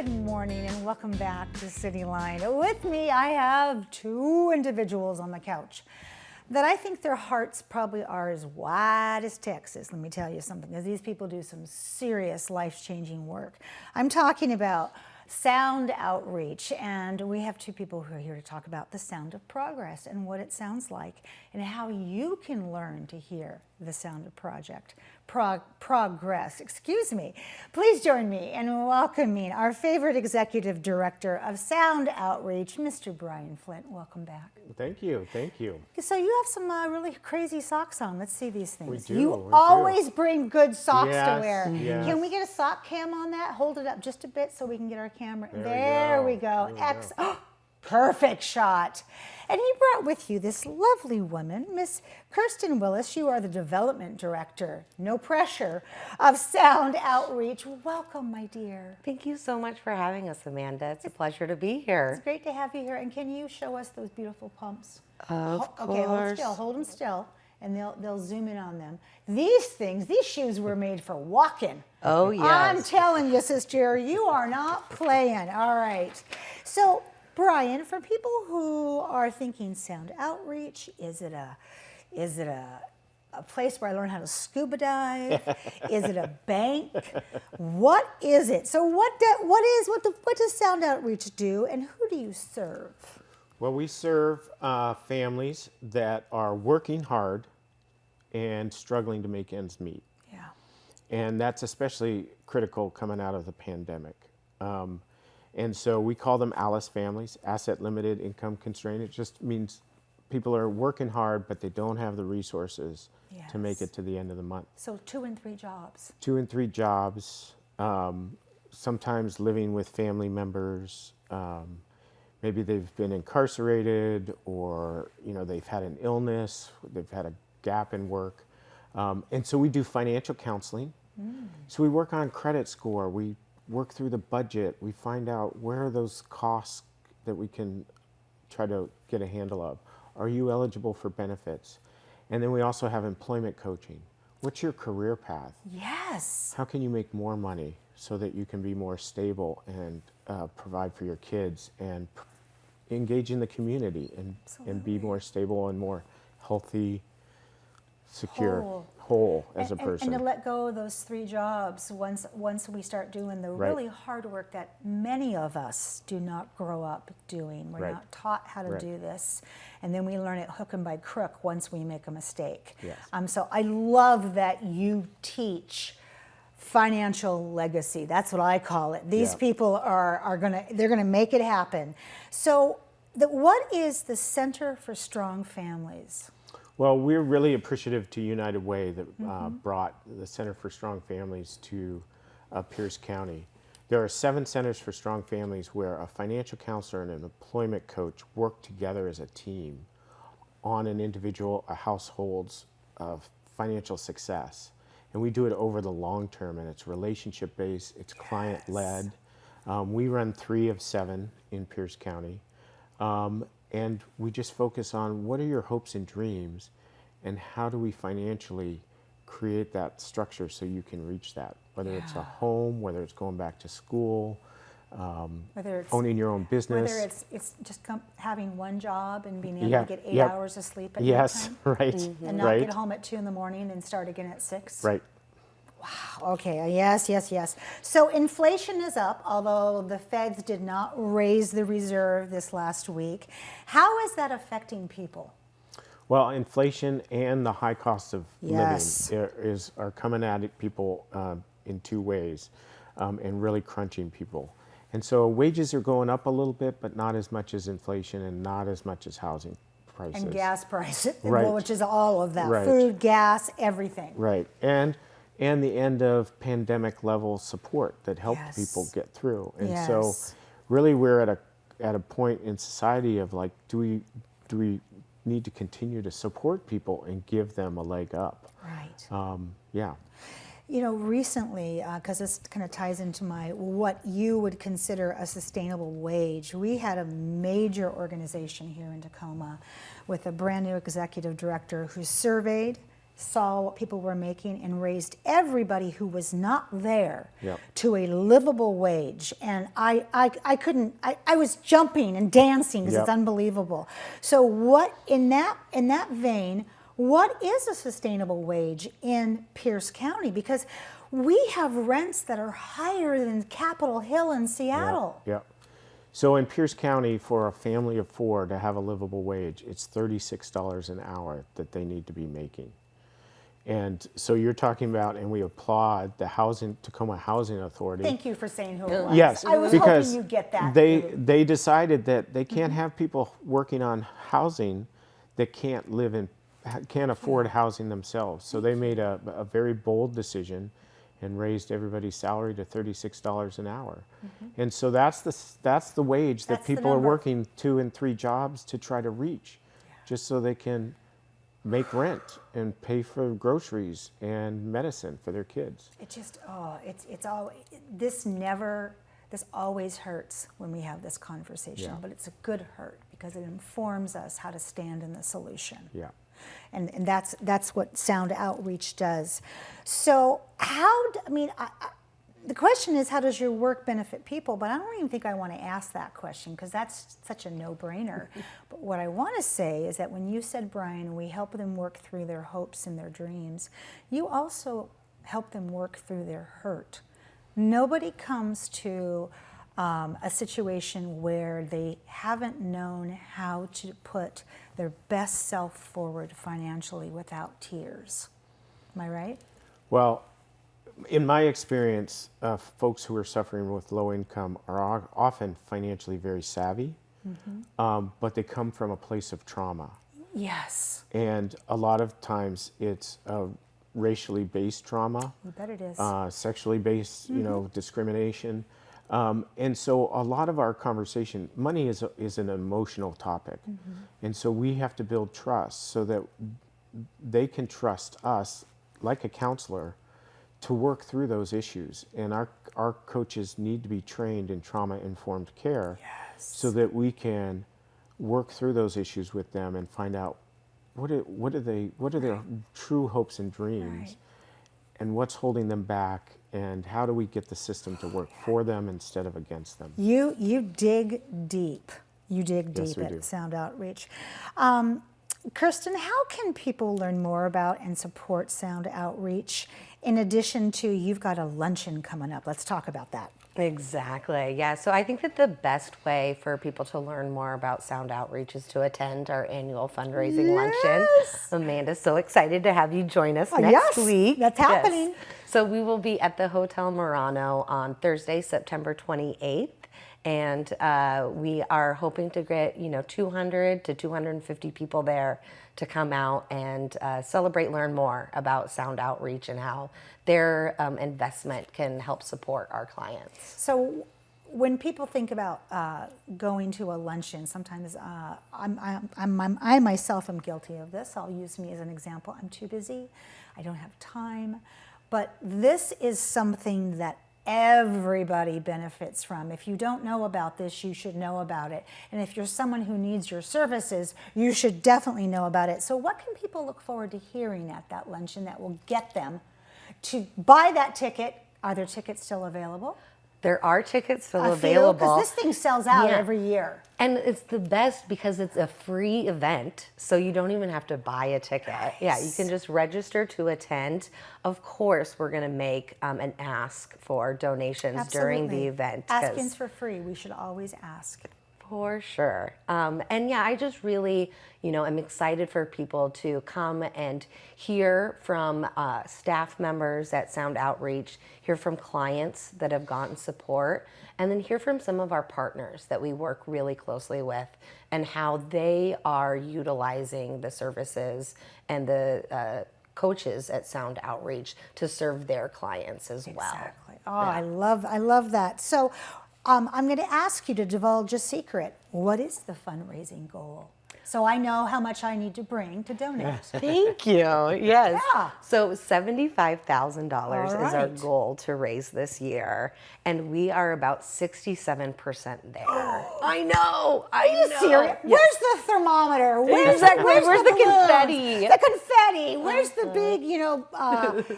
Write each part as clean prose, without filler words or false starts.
Good morning and welcome back to Cityline. With me, I have two individuals on the couch that I think their hearts probably are as wide as Texas. Let me tell you something, because these people do some serious life-changing work. I'm talking about sound outreach, and we have two people who are here to talk about the sound of progress and what it sounds like and how you can learn to hear the sound of progress. Excuse me. Please join me in welcoming our favorite executive director of sound outreach, Mr. Brian Flint. Welcome back. Thank you. Thank you. So you have some really crazy socks on. Let's see these things. We do. You always bring good socks to Yes, wear. yes. Can we get a sock cam on that? Hold it up just a bit so we can get our camera. There we go. Perfect shot. And you brought with you this lovely woman, Miss Kirsten Willis. You are the development director, no pressure, of Sound Outreach. Welcome, my dear. Thank you so much for having us, Amanda. It's a pleasure to be here. It's great to have you here. And can you show us those beautiful pumps? Of course. Okay, hold them still, and they'll zoom in on them. These shoes were made for walking. Oh, yes. I'm telling you, Sister, you are not playing. All right. So, Brian, for people who are thinking sound outreach, is it a place where I learn how to scuba dive? Is it a bank? What is it? So what does sound outreach do, and who do you serve? Well, we serve families that are working hard and struggling to make ends meet. Yeah. And that's especially critical coming out of the pandemic. And so we call them ALICE families, asset limited, income constrained. It just means people are working hard, but they don't have the resources to make it to the end of the month. So 2 and 3 jobs. 2 and 3 jobs, sometimes living with family members. Maybe they've been incarcerated, or they've had an illness, they've had a gap in work. And so we do financial counseling. So we work on credit score, we work through the budget, we find out where are those costs that we can try to get a handle of. Are you eligible for benefits? And then we also have employment coaching. What's your career path? Yes. How can you make more money so that you can be more stable and provide for your kids and engage in the community and be more stable and more healthy, secure, whole as a person. And to let go of those 3 jobs once we start doing the really hard work that many of us do not grow up doing. We're not taught how to do this. And then we learn it hook and by crook once we make a mistake. Yes. So I love that you teach financial legacy. That's what I call it. These people are gonna make it happen. So what is the Center for Strong Families? Well, we're really appreciative to United Way that brought the Center for Strong Families to Pierce County. There are 7 centers for strong families where a financial counselor and an employment coach work together as a team on an individual, a household's financial success. And we do it over the long term, and it's relationship-based, it's client-led. We run 3 of 7 in Pierce County. And we just focus on what are your hopes and dreams, and how do we financially create that structure so you can reach that, whether it's a home, whether it's going back to school, whether it's owning your own business. Whether it's just having one job and being able to get 8 hours of sleep at nighttime. Right. And not get home at 2 in the morning and start again at 6. Right. Wow, okay, yes. So inflation is up, although the feds did not raise the reserve this last week. How is that affecting people? Well, inflation and the high cost of living are coming at people in 2 ways, and really crunching people. And so wages are going up a little bit, but not as much as inflation and not as much as housing prices. And gas prices, Right. which is all of that, Right. food, gas, everything. Right, and the end of pandemic level support that helped people get through. And so really we're at a point in society of like, do we need to continue to support people and give them a leg up? Right. Recently, because this kind of ties into what you would consider a sustainable wage, we had a major organization here in Tacoma with a brand new executive director who surveyed saw what people were making and raised everybody who was not there Yep. to a livable wage. And I couldn't, I was jumping and dancing because Yep. it's unbelievable. So what, in that vein, what is a sustainable wage in Pierce County? Because we have rents that are higher than Capitol Hill in Seattle. Yeah. So in Pierce County, for a family of 4 to have a livable wage, it's $36 an hour that they need to be making. And so you're talking about, and we applaud the Tacoma Housing Authority. Thank you for saying who it was. Yes, I was because hoping you'd get that. they decided that they can't have people working on housing that can't afford housing themselves. So they made a very bold decision and raised everybody's salary to $36 an hour. And so that's the wage that That's the people are number. working 2 and 3 jobs to try to reach, just so they can make rent and pay for groceries and medicine for their kids. It just, this always hurts when we have this conversation, Yeah. but it's a good hurt because it informs us how to stand in the solution. Yeah. And that's what Sound Outreach does. So the question is, how does your work benefit people? But I don't even think I want to ask that question because that's such a no-brainer. But what I want to say is that when you said, Brian, we help them work through their hopes and their dreams, you also help them work through their hurt. Nobody comes to a situation where they haven't known how to put their best self forward financially without tears. Am I right? Well, in my experience, folks who are suffering with low income are often financially very savvy, but they come from a place of trauma. Yes. And a lot of times it's racially based trauma, You bet it is. sexually based, discrimination. And so a lot of our conversation, money is an emotional topic. And so we have to build trust so that they can trust us, like a counselor, to work through those issues. And our coaches need to be trained in trauma-informed care, so that we can work through those issues with them and find out what are their true hopes and dreams, and what's holding them back, and how do we get the system to work for them instead of against them. You dig deep. You dig Yes, deep we at do. Sound Outreach. Kirsten, how can people learn more about and support Sound Outreach? In addition to, you've got a luncheon coming up. Let's talk about that. Exactly. Yeah. So I think that the best way for people to learn more about Sound Outreach is to attend our annual fundraising luncheon. Amanda's so excited to have you join us next week. That's happening. So we will be at the Hotel Murano on Thursday, September 28th. And we are hoping to get 200 to 250 people there to come out and celebrate, learn more about Sound Outreach and how their investment can help support our clients. So when people think about going to a luncheon, sometimes I myself am guilty of this. I'll use me as an example. I'm too busy. I don't have time. But this is something that everybody benefits from. If you don't know about this, you should know about it. And if you're someone who needs your services, you should definitely know about it. So what can people look forward to hearing at that luncheon that will get them to buy that ticket? Are there tickets still available? There are tickets still available. Because this thing sells out Yeah. every year. And it's the best because it's a free event, so you don't even have to buy a ticket. Nice. Yeah, you can just register to attend. Of course, we're going to make an ask for donations during the Absolutely. event. 'Cause- Asking's for free. We should always ask. For sure. And yeah, I just really, am excited for people to come and hear from staff members at Sound Outreach, hear from clients that have gotten support, and then hear from some of our partners that we work really closely with and how they are utilizing the services and the coaches at Sound Outreach to serve their clients as well. Exactly. Oh, yeah. I love that. So I'm going to ask you to divulge a secret. What is the fundraising goal? So I know how much I need to bring to donate. Thank you. Yes. Yeah. So $75,000 All is our right. goal to raise this year, and we are about 67% there. I know. Are you serious? Yes. Where's the thermometer? Where's, Exactly. Where's the balloons? confetti? The confetti. Where's the big,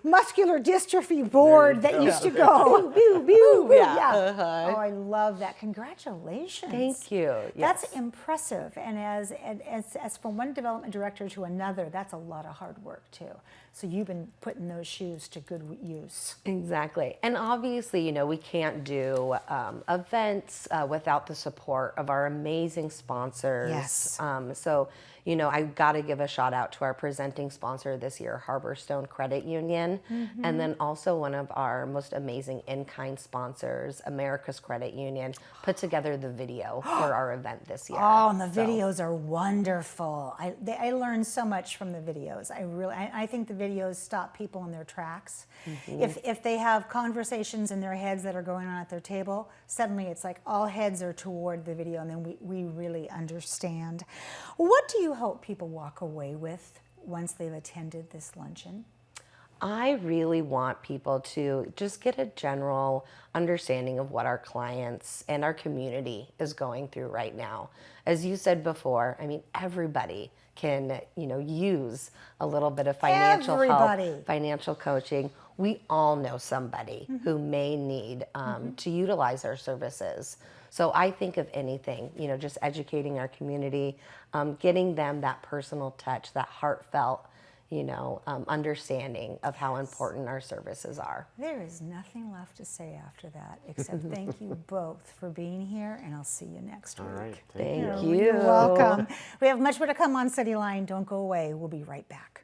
muscular dystrophy board that used to go? Boo, boo, boo. Yeah. Oh, I love that. Congratulations. Thank you. That's Yes. impressive. And as from one development director to another, that's a lot of hard work too. So you've been putting those shoes to good use. Exactly. And obviously, we can't do events without the support of our amazing sponsors. Yes. So, I've got to give a shout out to our presenting sponsor this year, Harborstone Credit Union, and then also one of our most amazing in-kind sponsors, America's Credit Union, put together the video for our event this year. Oh, and the videos are wonderful. I learned so much from the videos. I think the videos stop people in their tracks. If they have conversations in their heads that are going on at their table, suddenly it's like all heads are toward the video, and then we really understand. What do you hope people walk away with once they've attended this luncheon? I really want people to just get a general understanding of what our clients and our community is going through right now. As you said before, everybody can, use a little bit of financial help, financial coaching. We all know somebody who may need to utilize our services. So I think if anything, just educating our community, getting them that personal touch, that heartfelt, understanding of how important our services are. There is nothing left to say after that, except thank you both for being here, and I'll see you next week. All right. Thank you. You're welcome. We have much more to come on Cityline. Don't go away. We'll be right back.